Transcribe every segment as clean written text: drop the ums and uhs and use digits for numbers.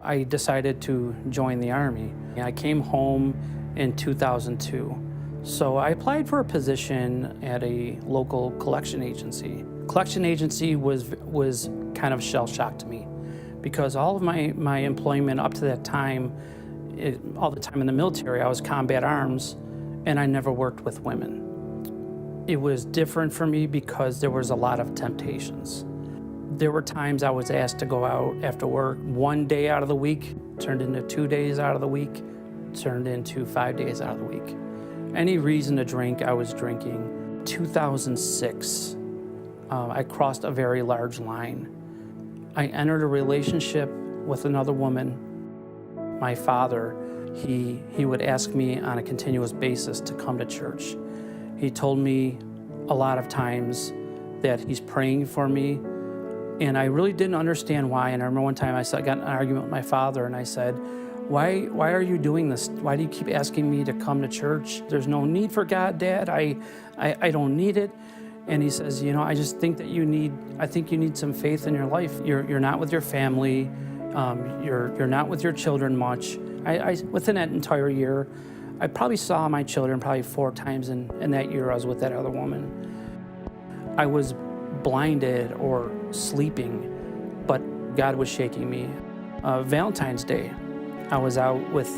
I decided to join the Army. I came home in 2002. So I applied for a position at a local collection agency. Collection agency was kind of shell-shocked to me because all of my employment up to that time, all the time in the military, I was combat arms, and I never worked with women. It was different for me because there was a lot of temptations. There were times I was asked to go out after work 1 day out of the week, turned into 2 days out of the week, turned into 5 days out of the week. Any reason to drink, I was drinking. 2006, I crossed a very large line. I entered a relationship with another woman. My father, he would ask me on a continuous basis to come to church. He told me a lot of times that he's praying for me, and I really didn't understand why. And I remember one time I got in an argument with my father, and I said, why are you doing this? Why do you keep asking me to come to church? There's no need for God, Dad. I don't need it. And he says, I just think that you need some faith in your life. You're not with your family. You're not with your children much. Within that entire year, I probably saw my children probably 4 times in that year I was with that other woman. I was blinded or sleeping, but God was shaking me. Valentine's Day, I was out with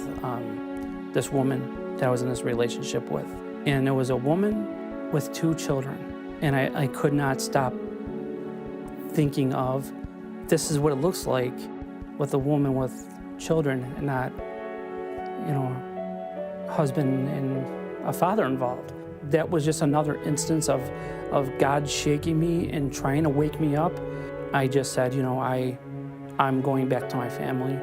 this woman that I was in this relationship with. And there was a woman with 2 children. And I could not stop thinking of, this is what it looks like with a woman with children and not, husband and a father involved. That was just another instance of God shaking me and trying to wake me up. I just said, I'm going back to my family.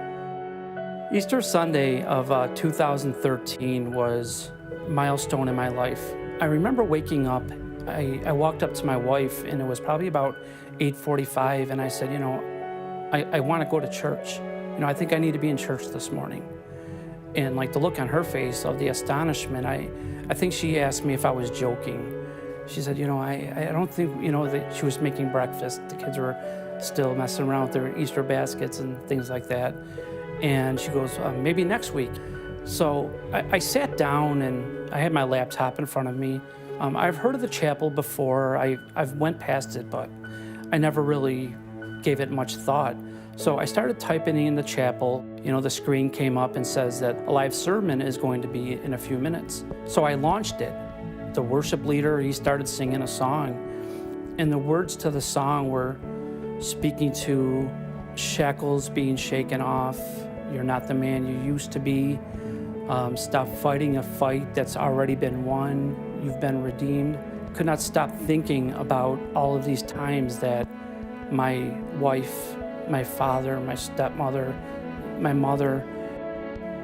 Easter Sunday of 2013 was a milestone in my life. I remember waking up. I walked up to my wife, and it was probably about 8:45, and I said, I want to go to church. I think I need to be in church this morning. And the look on her face of the astonishment, I think she asked me if I was joking. She said, I don't think, that she was making breakfast. The kids were still messing around with their Easter baskets and things like that. And she goes, maybe next week. So I sat down, and I had my laptop in front of me. I've heard of the chapel before. I've went past it, but I never really gave it much thought. So I started typing in the chapel. The screen came up and says that a live sermon is going to be in a few minutes. So I launched it. The worship leader, he started singing a song. And the words to the song were speaking to shackles being shaken off. You're not the man you used to be. Stop fighting a fight that's already been won. You've been redeemed. Could not stop thinking about all of these times that my wife, my father, my stepmother, my mother,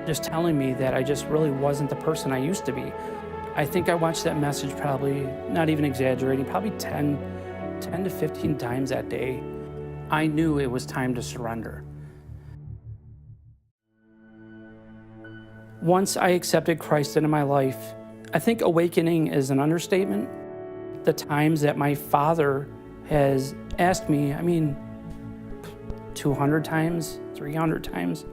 just telling me that I just really wasn't the person I used to be. I think I watched that message probably, not even exaggerating, probably 10 to 15 times that day. I knew it was time to surrender. Once I accepted Christ into my life, I think awakening is an understatement. The times that my father has asked me, 200 times, 300 times.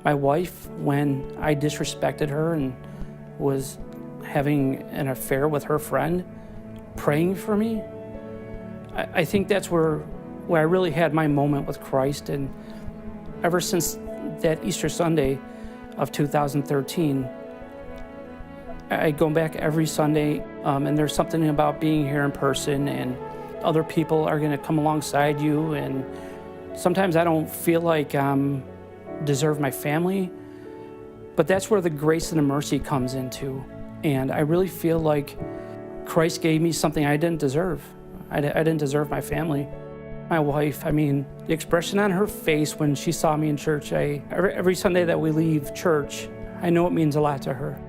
My wife, when I disrespected her and was having an affair with her friend, praying for me. I think that's where I really had my moment with Christ. And ever since that Easter Sunday of 2013, I go back every Sunday, and there's something about being here in person, and other people are going to come alongside you. And sometimes I don't feel like deserve my family, but that's where the grace and the mercy comes into. And I really feel like Christ gave me something I didn't deserve. I didn't deserve my family. My wife, the expression on her face when she saw me in church, every Sunday that we leave church, I know it means a lot to her.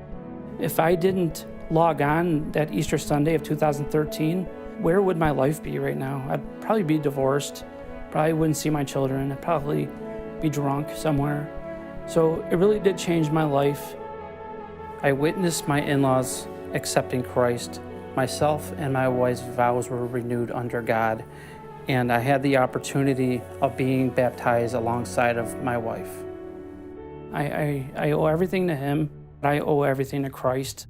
If I didn't log on that Easter Sunday of 2013, where would my life be right now? I'd probably be divorced, probably wouldn't see my children, I'd probably be drunk somewhere. So it really did change my life. I witnessed my in-laws accepting Christ. Myself and my wife's vows were renewed under God, and I had the opportunity of being baptized alongside of my wife. I owe everything to him. I owe everything to Christ.